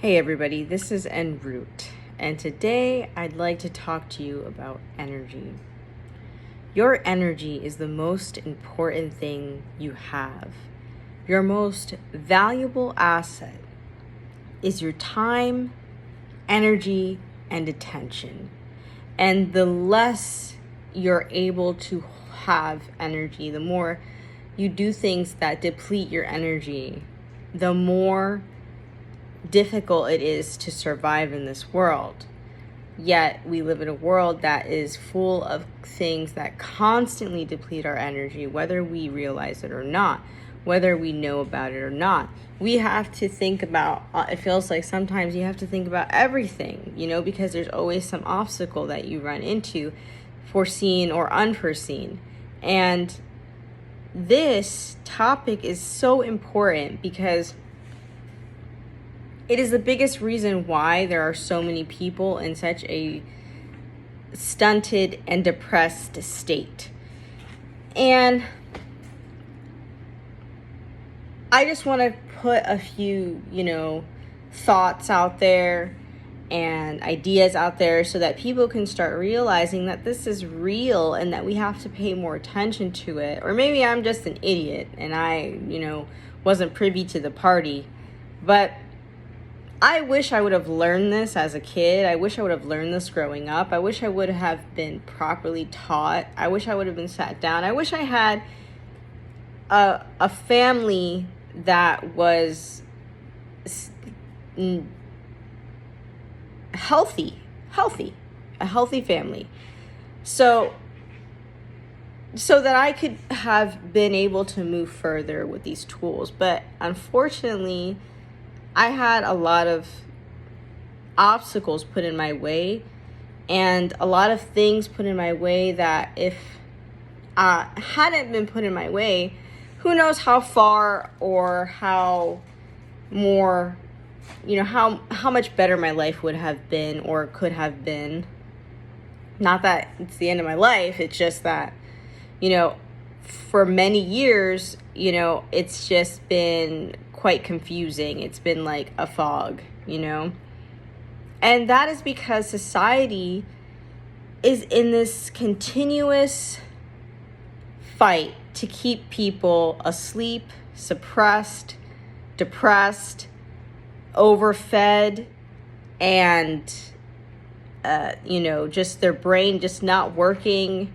Hey everybody, this is En route, and today I'd like to talk to you about energy. Your energy is the most important thing you have. Your most valuable asset is your time, energy, and attention. And the less you're able to have energy, the more you do things that deplete your energy, the more difficult it is to survive in this world. Yet we live in a world that is full of things that constantly deplete our energy, whether we realize it or not, whether we know about it or not. We have to think about, it feels like sometimes you have to think about everything, because there's always some obstacle that you run into, foreseen or unforeseen. And this topic is so important because it is the biggest reason why there are so many people in such a stunted and depressed state. And I just want to put a few, thoughts out there and ideas out there so that people can start realizing that this is real and that we have to pay more attention to it. Or maybe I'm just an idiot and I, wasn't privy to the party. But I wish I would have learned this as a kid. I wish I would have learned this growing up. I wish I would have been properly taught. I wish I would have been sat down. I wish I had a family that was healthy, a healthy family. So that I could have been able to move further with these tools. But unfortunately, I had a lot of obstacles put in my way and a lot of things put in my way that if hadn't been put in my way, who knows how far or how more, how much better my life would have been or could have been. Not that it's the end of my life, it's just that, for many years, it's just been quite confusing. It's been like a fog, And that is because society is in this continuous fight to keep people asleep, suppressed, depressed, overfed, and, just their brain just not working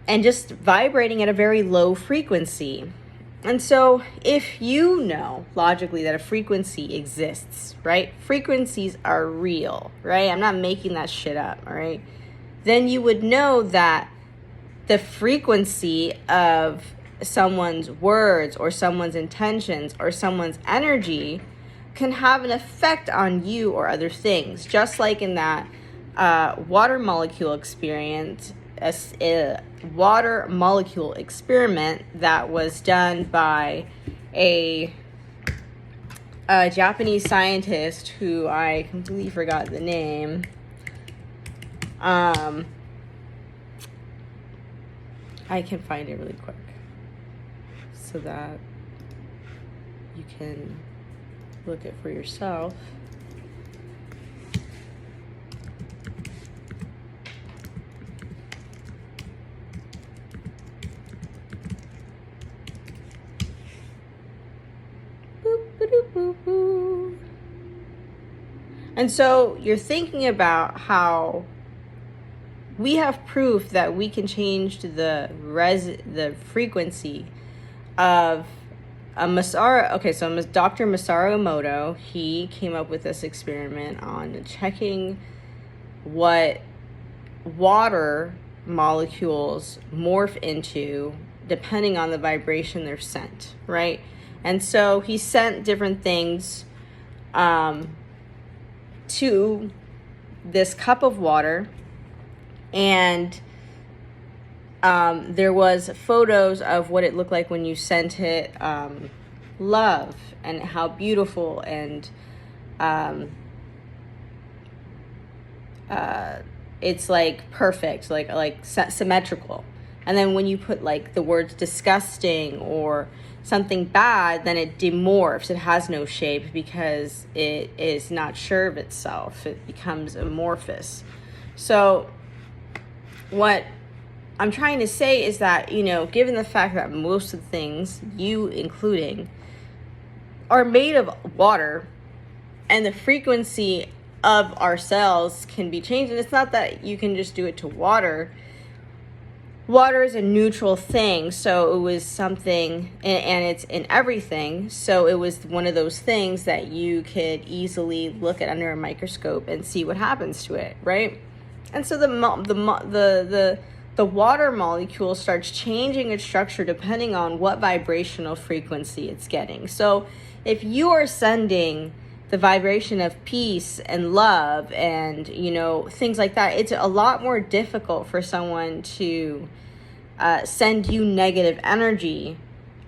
and just vibrating at a very low frequency. And so if you know logically that a frequency exists, right? Frequencies are real, right? I'm not making that shit up, all right? Then you would know that the frequency of someone's words or someone's intentions or someone's energy can have an effect on you or other things. Just like in that water molecule experiment, a water molecule experiment that was done by a Japanese scientist who I completely forgot the name. I can find it really quick so that you can look it for yourself. And so you're thinking about how we have proof that we can change the frequency of a Masaru. Okay, so Dr. Masaru Emoto, he came up with this experiment on checking what water molecules morph into depending on the vibration they're sent, right? And so he sent different things to this cup of water, and there was photos of what it looked like when you sent it love and how beautiful and it's like perfect, like symmetrical. And then when you put like the words disgusting or something bad, then it demorphs. It has no shape because it is not sure of itself. It becomes amorphous. So what I'm trying to say is that, you know, given the fact that most of the things, you including, are made of water, and the frequency of our cells can be changed, and it's not that you can just do it to water. Water is a neutral thing, so it was something, and it's in everything, so it was one of those things that you could easily look at under a microscope and see what happens to it, right? And so the water molecule starts changing its structure depending on what vibrational frequency it's getting. So if you are sending the vibration of peace and love and, you know, things like that, it's a lot more difficult for someone to send you negative energy,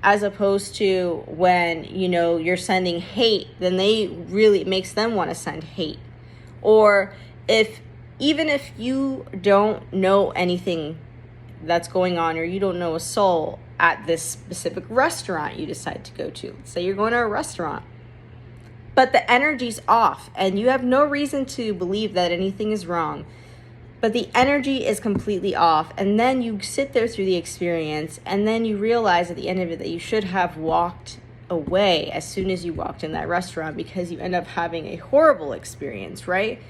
as opposed to when, you know, you're sending hate, then it makes them want to send hate. Or even if you don't know anything that's going on, or you don't know a soul at this specific restaurant you decide to go to. Say you're going to a restaurant, but the energy's off and you have no reason to believe that anything is wrong, but the energy is completely off. And then you sit there through the experience, and then you realize at the end of it that you should have walked away as soon as you walked in that restaurant, because you end up having a horrible experience, right?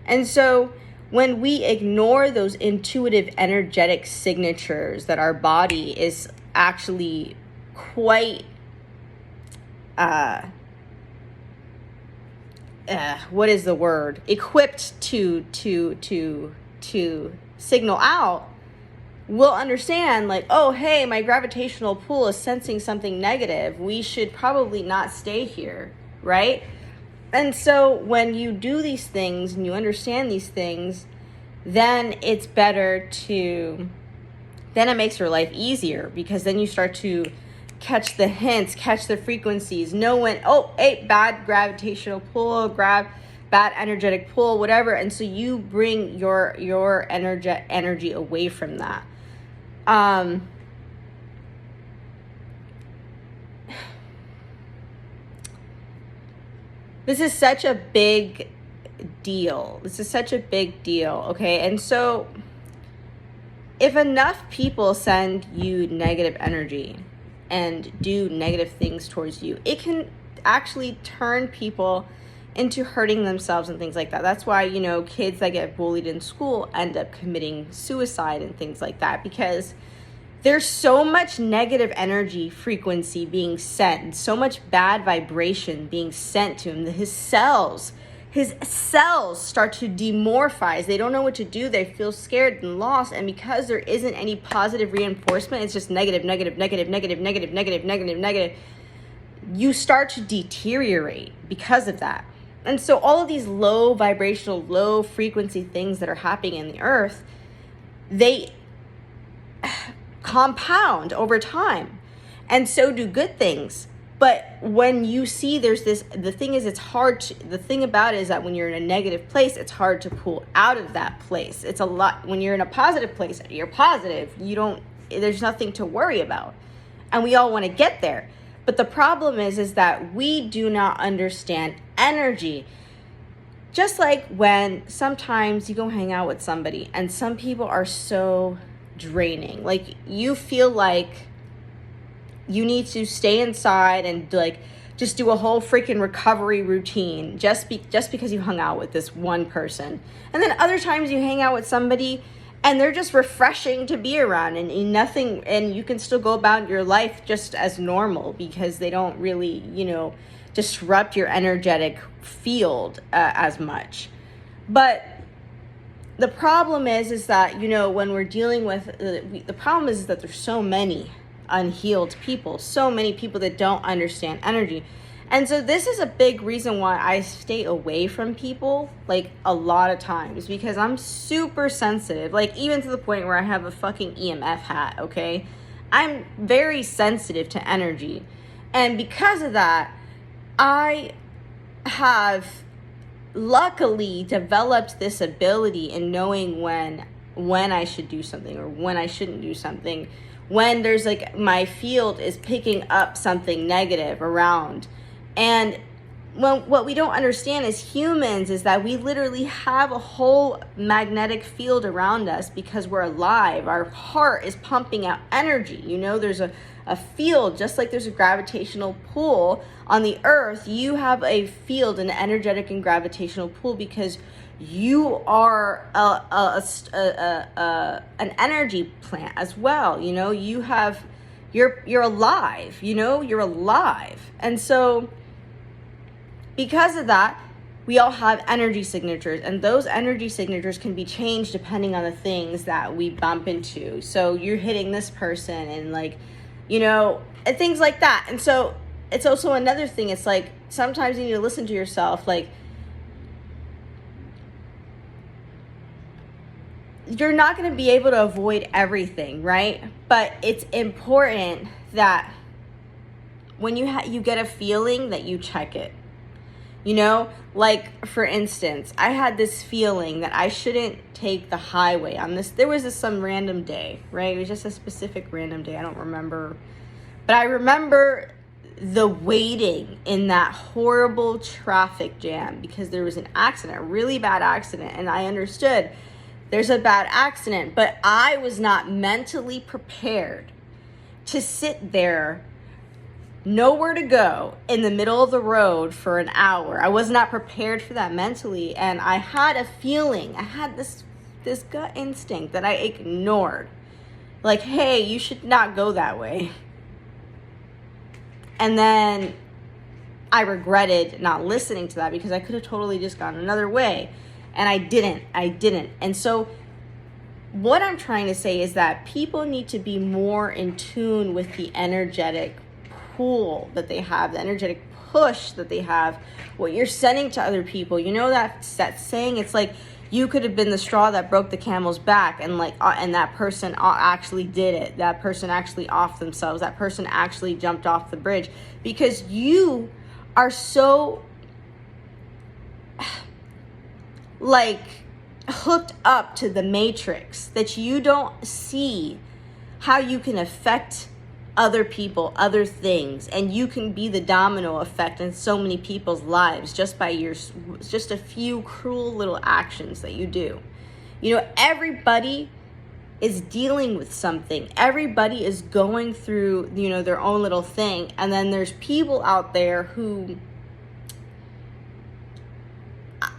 And so when we ignore those intuitive energetic signatures that our body is actually quite what is the word, equipped to signal out, we'll understand like, oh, hey, my gravitational pull is sensing something negative. We should probably not stay here, right? And so when you do these things and you understand these things, then it's better then it makes your life easier, because then you start to catch the hints, catch the frequencies, know when, oh, hey, bad gravitational pull, bad energetic pull, whatever. And so you bring your energy away from that. This is such a big deal. Okay? And so if enough people send you negative energy and do negative things towards you, it can actually turn people into hurting themselves and things like that. That's why, you know, kids that get bullied in school end up committing suicide and things like that, because there's so much negative energy frequency being sent, so much bad vibration being sent to him. His cells start to demorphize. They don't know what to do. They feel scared and lost. And because there isn't any positive reinforcement, it's just negative. You start to deteriorate because of that. And so all of these low vibrational, low frequency things that are happening in the earth, they compound over time, and so do good things. But when you see the thing about it is that when you're in a negative place, it's hard to pull out of that place. It's a lot. When you're in a positive place, you're positive. There's nothing to worry about. And we all want to get there. But the problem is that we do not understand energy. Just like when sometimes you go hang out with somebody and some people are so draining. Like you feel like you need to stay inside and like just do a whole freaking recovery routine just because you hung out with this one person. And then other times you hang out with somebody and they're just refreshing to be around, and you can still go about your life just as normal because they don't really, disrupt your energetic field as much. But the problem is that, when we're dealing with, the problem is that there's so many unhealed people, so many people that don't understand energy. And so this is a big reason why I stay away from people, like a lot of times, because I'm super sensitive, like even to the point where I have a fucking EMF hat, okay? I'm very sensitive to energy. And because of that, I have luckily developed this ability in knowing when when I should do something or when I shouldn't do something, when there's like my field is picking up something negative around. And what we don't understand as humans is that we literally have a whole magnetic field around us because we're alive. Our heart is pumping out energy. You know, there's a field, just like there's a gravitational pull on the earth. You have a field, an energetic and gravitational pull, because you are an energy plant as well. You know, you're alive. You know, you're alive. And so because of that, we all have energy signatures, and those energy signatures can be changed depending on the things that we bump into. So you're hitting this person and like, you know, and things like that. And so it's also another thing. It's like sometimes you need to listen to yourself. Like, you're not going to be able to avoid everything, right? But it's important that when you get a feeling that you check it. You know, like for instance, I had this feeling that I shouldn't take the highway on this. There was some random day, right? It was just a specific random day. I don't remember. But I remember the waiting in that horrible traffic jam because there was an accident, a really bad accident. And I understood there's a bad accident, but I was not mentally prepared to sit there, nowhere to go, in the middle of the road for an hour. I was not prepared for that mentally, and I had a feeling, I had this gut instinct that I ignored. Like, hey, you should not go that way. And then I regretted not listening to that because I could have totally just gone another way. And I didn't. And so what I'm trying to say is that people need to be more in tune with the energetic pull that they have, the energetic push that they have, what you're sending to other people. You know that saying, it's like you could have been the straw that broke the camel's back, and like and that person actually did it. That person actually offed themselves. That person actually jumped off the bridge because you are so like hooked up to the matrix that you don't see how you can affect other people, other things, and you can be the domino effect in so many people's lives just by just a few cruel little actions that you do. You know, everybody is dealing with something. Everybody is going through, you know, their own little thing. And then there's people out there who,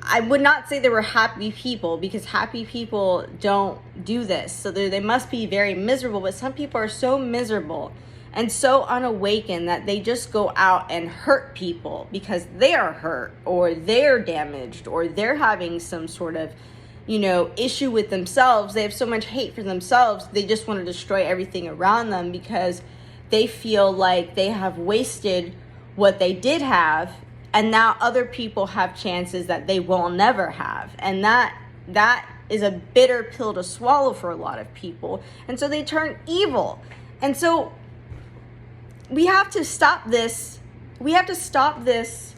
I would not say they were happy people, because happy people don't do this. So they must be very miserable. But some people are so miserable and so unawakened that they just go out and hurt people because they are hurt, or they're damaged, or they're having some sort of, you know, issue with themselves. They have so much hate for themselves. They just want to destroy everything around them because they feel like they have wasted what they did have. And now other people have chances that they will never have. And that is a bitter pill to swallow for a lot of people. And so they turn evil. And so we have to stop this. We have to stop this.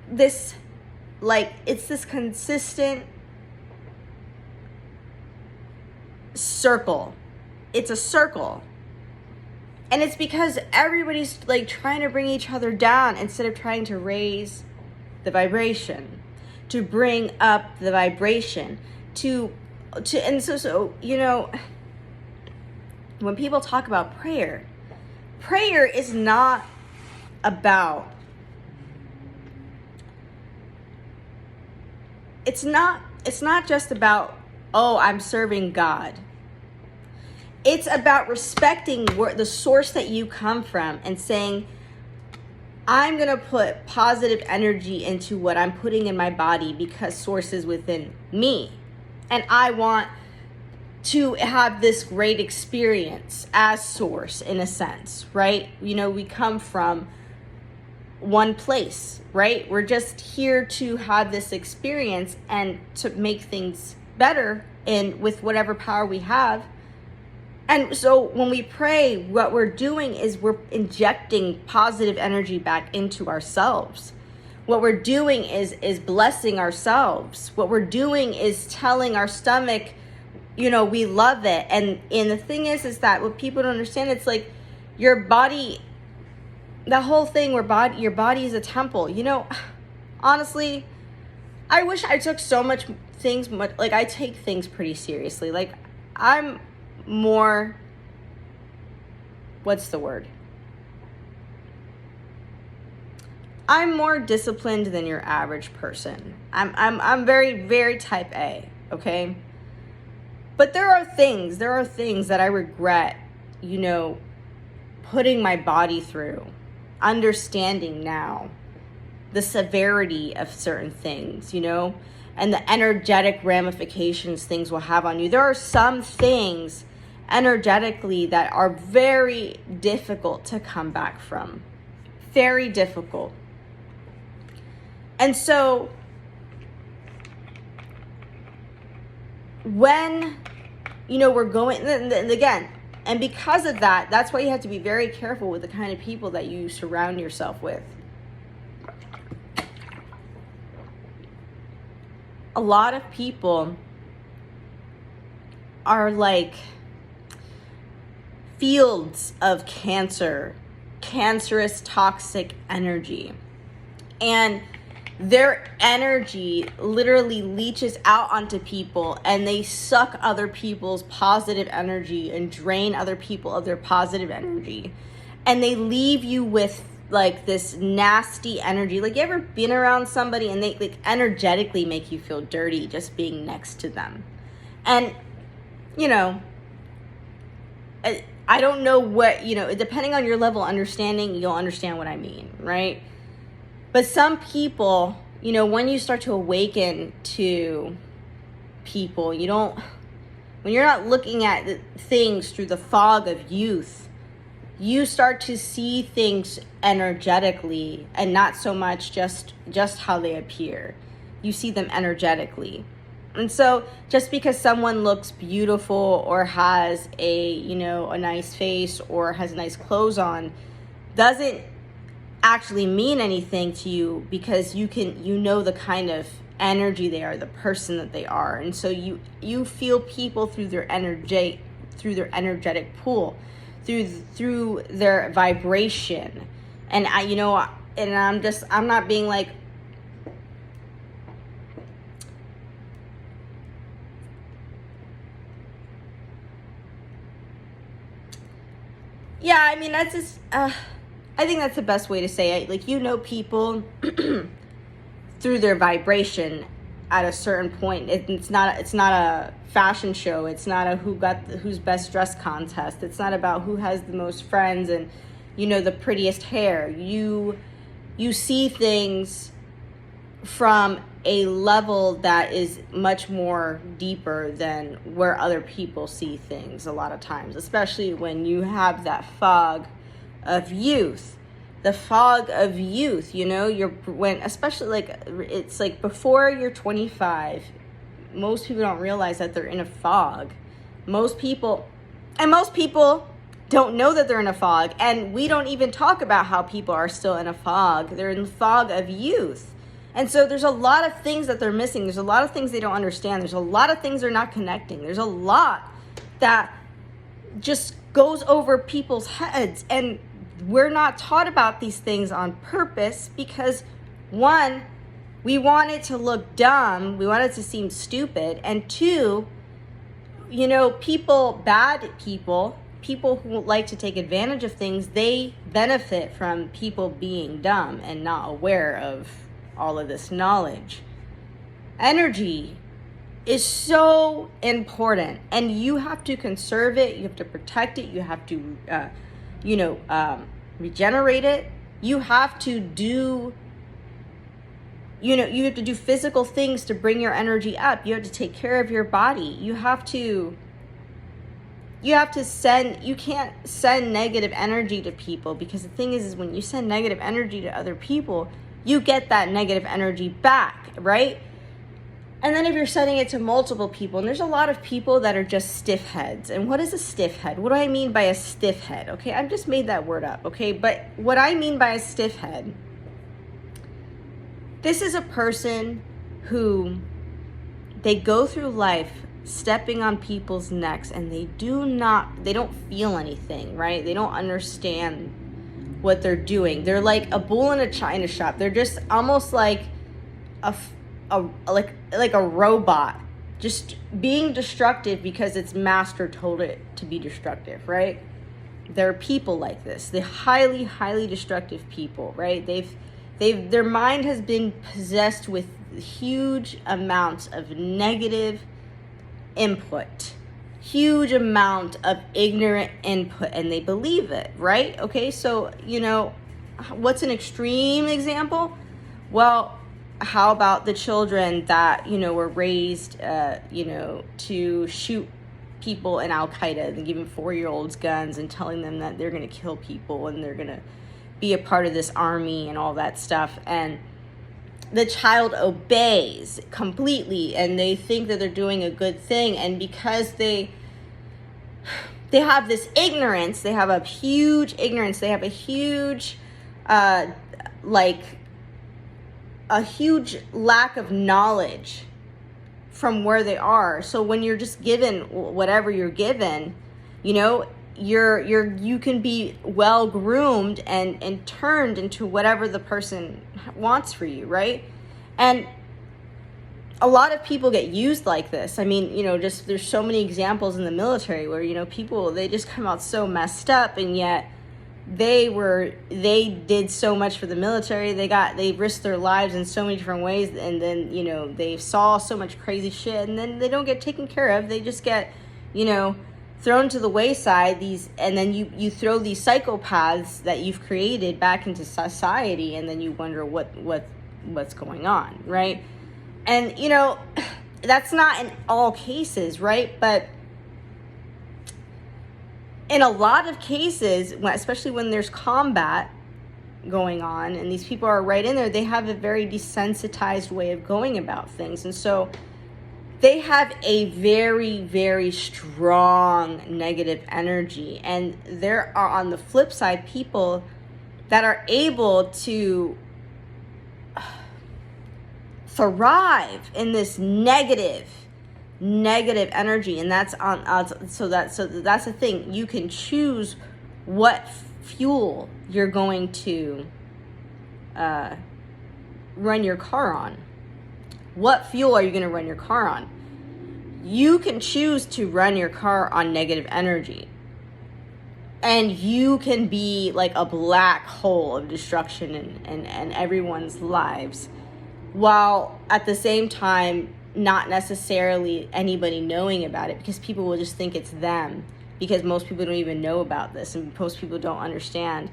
This, like, it's this consistent circle. It's a circle. And it's because everybody's like trying to bring each other down instead of trying to raise the vibration, to bring up the vibration, and so you know, when people talk about prayer is not about, it's not just about, oh, I'm serving God. It's about respecting the source that you come from and saying, I'm going to put positive energy into what I'm putting in my body because source is within me. And I want to have this great experience as source, in a sense, right? You know, we come from one place, right? We're just here to have this experience and to make things better with whatever power we have. And so when we pray, what we're doing is we're injecting positive energy back into ourselves. What we're doing is blessing ourselves. What we're doing is telling our stomach, we love it. And the thing is that what people don't understand, it's like your body, the whole thing where your body is a temple. Honestly, I wish I took so much things, like I take things pretty seriously. Like I'm more, what's the word? I'm more disciplined than your average person. I'm very, very type A, okay? But there are things that I regret, putting my body through, understanding now the severity of certain things, and the energetic ramifications things will have on you. There are some things energetically that are very difficult to come back from. Very difficult. And so when, we're going, and again, and because of that, that's why you have to be very careful with the kind of people that you surround yourself with. A lot of people are like fields of cancerous, toxic energy. And their energy literally leaches out onto people, and they suck other people's positive energy and drain other people of their positive energy. And they leave you with like this nasty energy. Like, you ever been around somebody and they like energetically make you feel dirty just being next to them? And, I don't know what, depending on your level of understanding, you'll understand what I mean, right? But some people, when you start to awaken to people, when you're not looking at things through the fog of youth, you start to see things energetically and not so much just how they appear. You see them energetically. And so just because someone looks beautiful or has a nice face or has nice clothes on doesn't actually mean anything to you, because you know the kind of energy they are, the person that they are. And so you feel people through their energetic pool, through their vibration. And I'm not being like, yeah, I mean, that's just I think that's the best way to say it. Like, people through their vibration at a certain point. It's not a fashion show. It's not a who's best dressed contest. It's not about who has the most friends and the prettiest hair. You see things from a level that is much more deeper than where other people see things a lot of times, especially when you have that fog of youth. The fog of youth, especially like, it's like before you're 25, most people don't realize that they're in a fog. Most people don't know that they're in a fog, and we don't even talk about how people are still in a fog. They're in the fog of youth. And so there's a lot of things that they're missing. There's a lot of things they don't understand. There's a lot of things they're not connecting. There's a lot that just goes over people's heads. And we're not taught about these things on purpose because, one, we want it to look dumb. We want it to seem stupid. And two, bad people who like to take advantage of things, they benefit from people being dumb and not aware of all of this knowledge. Energy is so important, and you have to conserve it. You have to protect it. You have to, regenerate it. You have to do, you have to do physical things to bring your energy up. You have to take care of your body. You can't send negative energy to people, because the thing is when you send negative energy to other people, you get that negative energy back, right? And then if you're sending it to multiple people, and there's a lot of people that are just stiff heads. And what is a stiff head? What do I mean by a stiff head? Okay, I've just made that word up, okay? But what I mean by a stiff head This is a person who, they go through life stepping on people's necks, and they don't feel anything, right? They don't understand what they're doing. They're like a bull in a china shop. They're just almost like like a robot, just being destructive because its master told it to be destructive, right? There are people like this. They're highly destructive people, right? Their mind has been possessed with huge amounts of negative input, huge amount of ignorant input, and they believe it, right? Okay, so, what's an extreme example? Well, how about the children that, were raised, to shoot people in Al-Qaeda and giving 4-year-olds guns and telling them that they're going to kill people and they're going to be a part of this army and all that stuff. And the child obeys completely, and they think that they're doing a good thing. And because they have this ignorance, they have a huge ignorance, they have a huge, a huge lack of knowledge from where they are. So when you're just given whatever you're given, you can be well groomed and turned into whatever the person wants for you, right? And a lot of people get used like this. I mean, just there's so many examples in the military where people, they just come out so messed up, and yet they did so much for the military. They risked their lives in so many different ways, and then they saw so much crazy shit, and then they don't get taken care of. They just get thrown to the wayside. And then you throw these psychopaths that you've created back into society, and then you wonder what's going on, right? And that's not in all cases, right? But in a lot of cases, especially when there's combat going on and these people are right in there, they have a very desensitized way of going about things. And so they have a very, very strong negative energy. And there are, on the flip side, people that are able to thrive in this negative energy. And that's so that's the thing. You can choose what fuel you're going to run your car on. What fuel are you going to run your car on? You can choose to run your car on negative energy, and you can be like a black hole of destruction in everyone's lives, while at the same time not necessarily anybody knowing about it, because people will just think it's them, because most people don't even know about this, and most people don't understand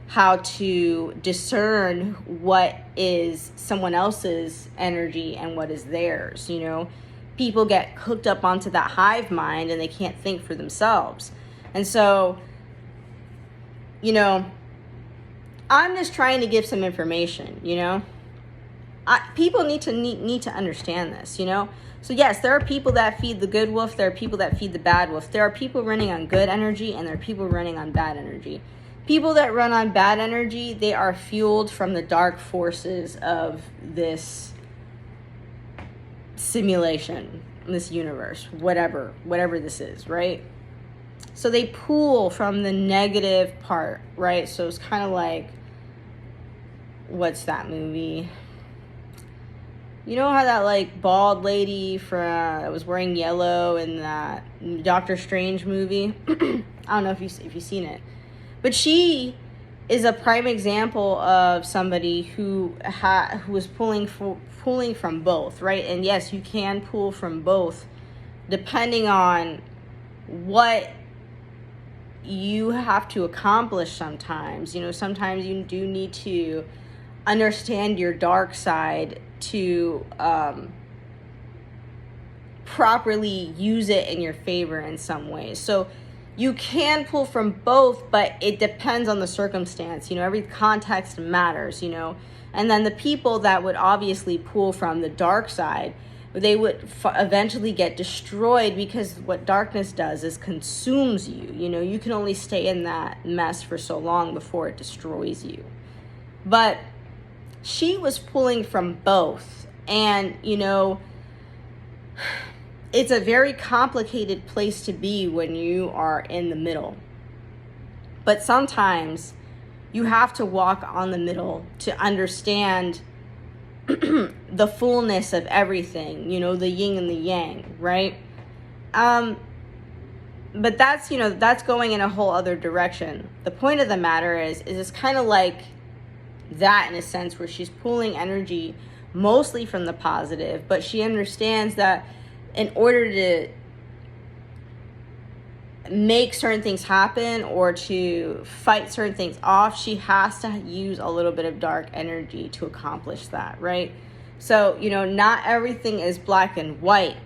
how to discern what is someone else's energy and what is theirs. People get hooked up onto that hive mind, and they can't think for themselves. And so I'm just trying to give some information. People need to understand this, So yes, there are people that feed the good wolf. There are people that feed the bad wolf. There are people running on good energy, and there are people running on bad energy. People that run on bad energy, they are fueled from the dark forces of this simulation, this universe, whatever this is, right? So they pull from the negative part, right? So it's kind of like, what's that movie? You know how that like bald lady that was wearing yellow in that Doctor Strange movie? I don't know if you've seen it, but she is a prime example of somebody who was pulling from both, right? And yes, you can pull from both depending on what you have to accomplish sometimes. Sometimes you do need to understand your dark side to properly use it in your favor in some ways. So you can pull from both, but it depends on the circumstance. Every context matters, And then the people that would obviously pull from the dark side, they would eventually get destroyed, because what darkness does is consumes you. You can only stay in that mess for so long before it destroys you. But she was pulling from both. And, you know, it's a very complicated place to be when you are in the middle. But sometimes you have to walk on the middle to understand the fullness of everything, you know, the yin and the yang, right? But that's, you know, that's going in a whole other direction. The point of the matter is it's kind of like that in a sense, where she's pulling energy mostly from the positive, but she understands that in order to make certain things happen or to fight certain things off, she has to use a little bit of dark energy to accomplish that, right? So, you know, not everything is black and white,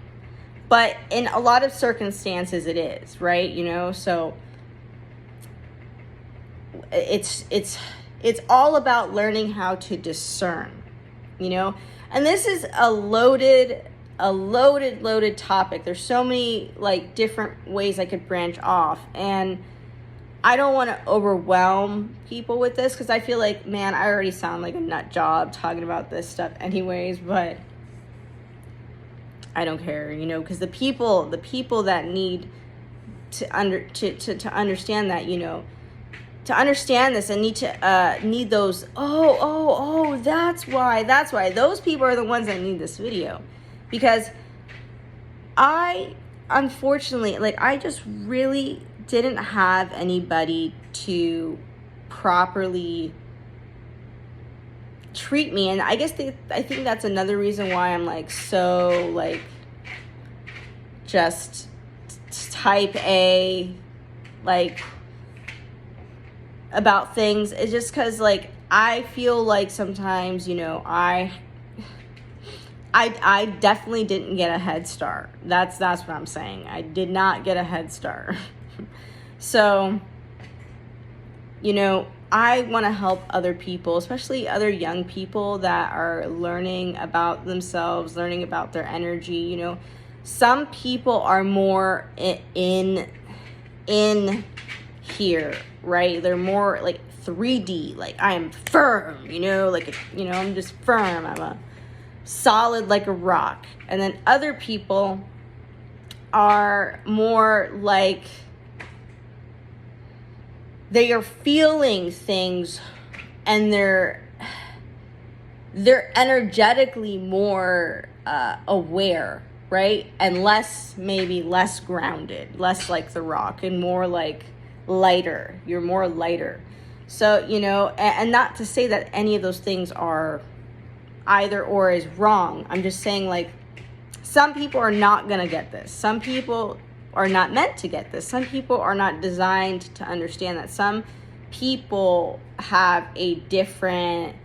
but in a lot of circumstances it is, right? You know, so it's all about learning how to discern, you know? And this is a loaded topic. There's so many like different ways I could branch off, and I don't want to overwhelm people with this because I feel like, man, I already sound like a nut job talking about this stuff anyways, but I don't care, you know, because the people that need to understand that, you know, to understand this and need those, that's why those people are the ones that need this video. Because I, unfortunately, like, I just really didn't have anybody to properly treat me. And I guess I think that's another reason why I'm like so like just type A, like, about things. It's just because, like, I feel like sometimes, you know, I definitely didn't get a head start. That's what I'm saying. I did not get a head start. So, you know, I want to help other people, especially other young people that are learning about themselves, learning about their energy. You know, some people are more in here, right? They're more like 3D, like I am firm, you know, like, you know, I'm just firm. I'm a solid like a rock. And then other people are more like they are feeling things, and they're energetically more aware, right? And maybe less grounded, less like the rock, and more like lighter. You're more lighter. So, you know, and not to say that any of those things are either or is wrong. I'm just saying, like, some people are not going to get this. Some people are not meant to get this. Some people are not designed to understand that. Some people have a different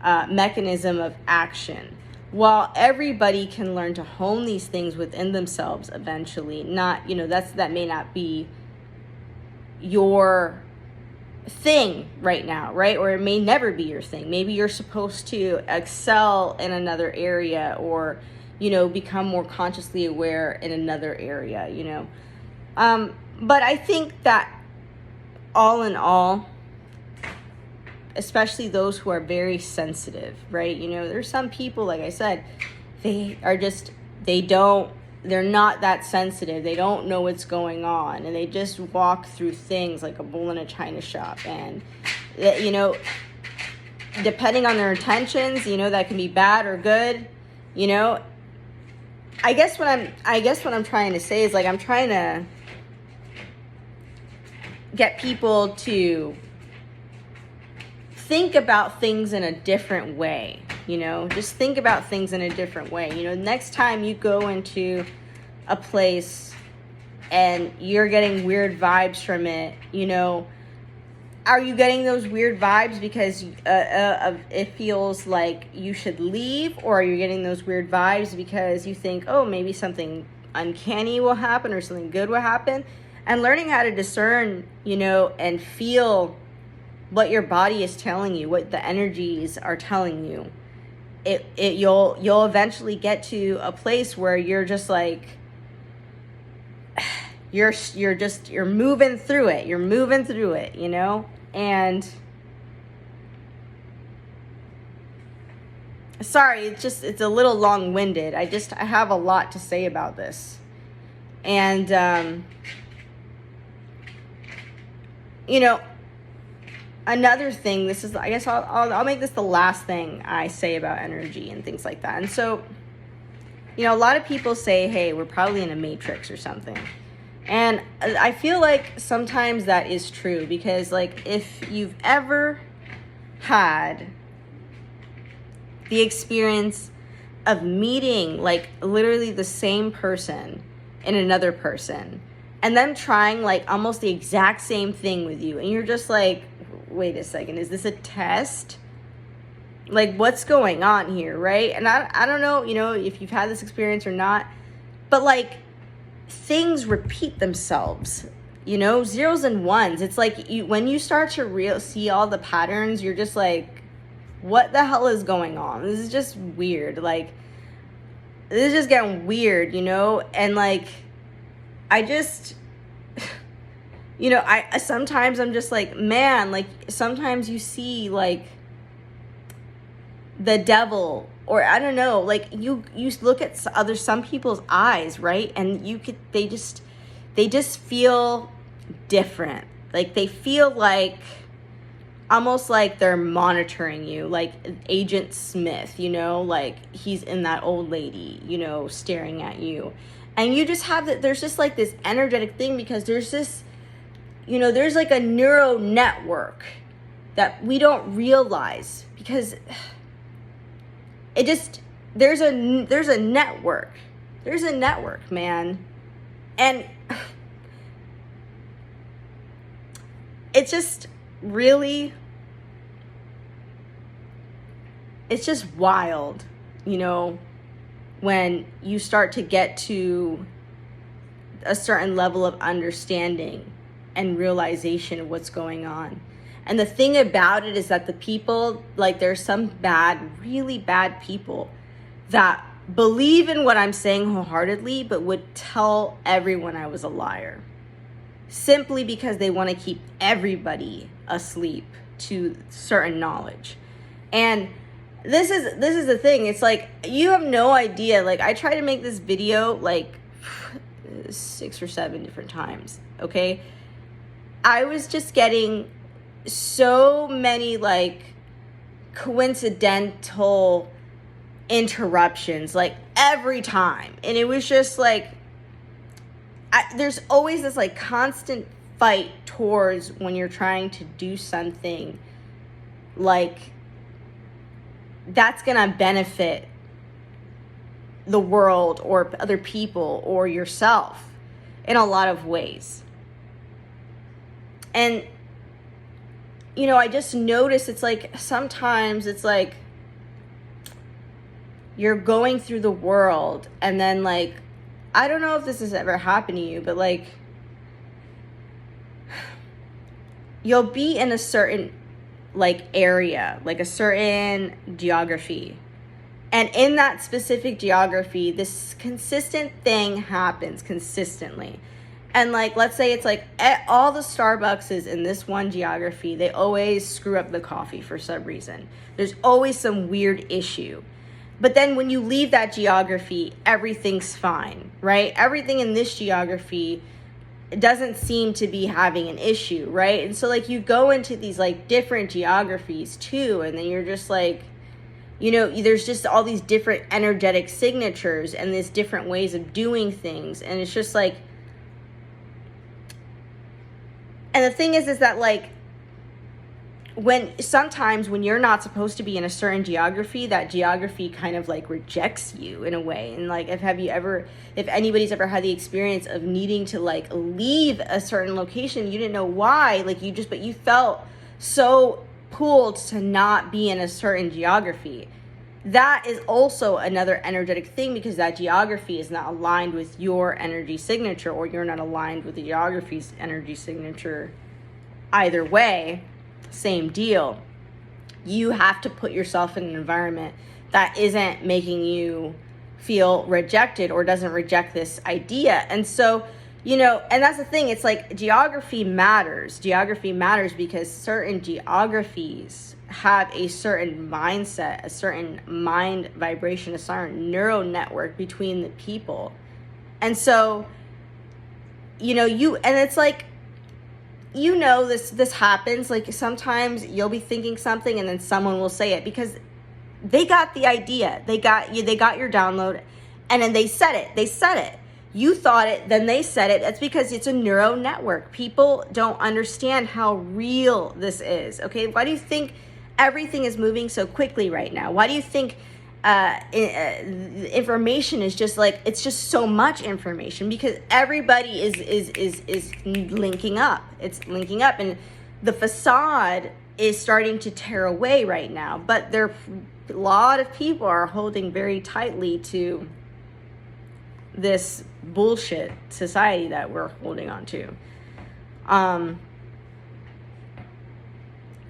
mechanism of action. While everybody can learn to hone these things within themselves eventually, not, you know, that may not be your thing right now, right? Or it may never be your thing. Maybe you're supposed to excel in another area, or, you know, become more consciously aware in another area, you know. But I think that all in all, especially those who are very sensitive, right? You know, there's some people, like I said, they're not that sensitive. They don't know what's going on, and they just walk through things like a bull in a china shop. And, you know, depending on their intentions, you know, that can be bad or good, you know. I guess what I'm trying to say is, like, I'm trying to get people to think about things in a different way, you know. Just think about things in a different way. You know, next time you go into a place and you're getting weird vibes from it, you know, are you getting those weird vibes because it feels like you should leave? Or are you getting those weird vibes because you think, oh, maybe something uncanny will happen or something good will happen? And learning how to discern, you know, and feel what your body is telling you, what the energies are telling you, you'll eventually get to a place where you're just like, you're moving through it, you know. And Sorry, it's a little long-winded. I have a lot to say about this. And, you know, another thing, this is, I guess I'll make this the last thing I say about energy and things like that. And so, you know, a lot of people say, hey, we're probably in a matrix or something. And I feel like sometimes that is true, because like if you've ever had the experience of meeting like literally the same person in another person and them trying like almost the exact same thing with you, and you're just like, wait a second, is this a test? Like, what's going on here, right? And I don't know, you know, if you've had this experience or not, but like things repeat themselves, you know, zeros and ones. It's like when you start to see all the patterns, you're just like, what the hell is going on? This is just weird. Like, this is just getting weird, you know? And like, I just, you know, sometimes I'm just like, man, like sometimes you see like the devil, or I don't know, like you look at some people's eyes, right? And they just feel different. Like they feel like almost like they're monitoring you, like Agent Smith, you know, like he's in that old lady, you know, staring at you. And you just have that, there's just like this energetic thing, because there's this, you know, there's like a neural network that we don't realize, because it just, there's a network. There's a network, man. And it's just really, it's just wild, you know, when you start to get to a certain level of understanding and realization of what's going on. And the thing about it is that the people, like there's some really bad people that believe in what I'm saying wholeheartedly, but would tell everyone I was a liar, simply because they want to keep everybody asleep to certain knowledge. And this is the thing. It's like, you have no idea. Like, I tried to make this video like 6 or 7 different times. Okay. I was just getting so many like coincidental interruptions, like every time. And it was just like, there's always this like constant fight towards when you're trying to do something like that's gonna benefit the world or other people or yourself in a lot of ways. And you know, I just notice it's like sometimes it's like you're going through the world, and then like, I don't know if this has ever happened to you, but like you'll be in a certain like area, like a certain geography. And in that specific geography, this consistent thing happens consistently. And like, let's say it's like all the Starbucks in this one geography, they always screw up the coffee for some reason. There's always some weird issue. But then when you leave that geography, everything's fine, right? Everything in this geography doesn't seem to be having an issue, right? And so like you go into these like different geographies too, and then you're just like, you know, there's just all these different energetic signatures and these different ways of doing things. And it's just like, and the thing is that like, sometimes when you're not supposed to be in a certain geography, that geography kind of like rejects you in a way. And like, if anybody's ever had the experience of needing to like leave a certain location, you didn't know why, like but you felt so pulled to not be in a certain geography. That is also another energetic thing, because that geography is not aligned with your energy signature, or you're not aligned with the geography's energy signature. Either way, same deal. You have to put yourself in an environment that isn't making you feel rejected or doesn't reject this idea. And so, You know, and that's the thing. It's like geography matters. Geography matters because certain geographies have a certain mindset, a certain mind vibration, a certain neural network between the people. And so, you know, and it's like, you know, this happens. Like sometimes you'll be thinking something and then someone will say it because they got the idea. They got your download, and then they said it. You thought it, then they said it. That's because it's a neural network. People don't understand how real this is. Okay, why do you think everything is moving so quickly right now? Why do you think information is just like, it's just so much information? Because everybody is linking up. It's linking up, and the facade is starting to tear away right now. But a lot of people are holding very tightly to this bullshit society that we're holding on to.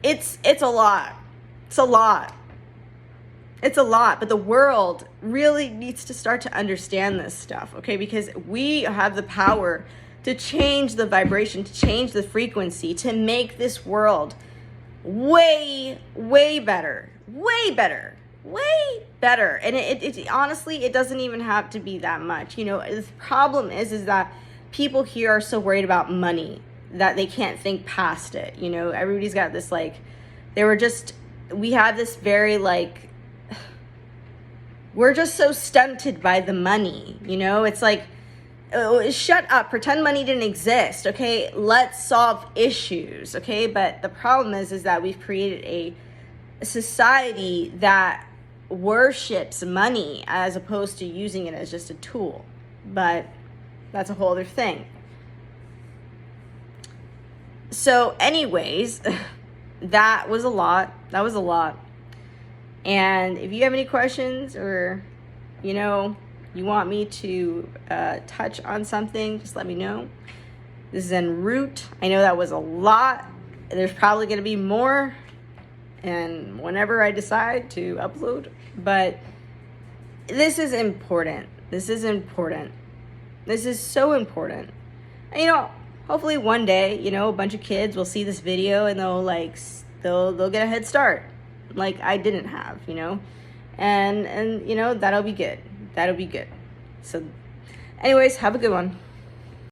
It's a lot. It's a lot, but the world really needs to start to understand this stuff, okay? Because we have the power to change the vibration, to change the frequency, to make this world way better. And it honestly, it doesn't even have to be that much. You know, the problem is that people here are so worried about money that they can't think past it. You know, everybody's got this like, we have this very like, we're just so stunted by the money. You know, it's like, oh, shut up, pretend money didn't exist. Okay, let's solve issues. Okay, but the problem is that we've created a society that worships money as opposed to using it as just a tool. But that's a whole other thing. So anyways, that was a lot. And if you have any questions, or you know, you want me to touch on something, just let me know. This is en route. I know that was a lot. There's probably going to be more, and whenever I decide to upload. But this is important. This is so important. And, you know, hopefully one day, you know, a bunch of kids will see this video and they'll get a head start like I didn't have, you know. And you know, that'll be good. So anyways, have a good one.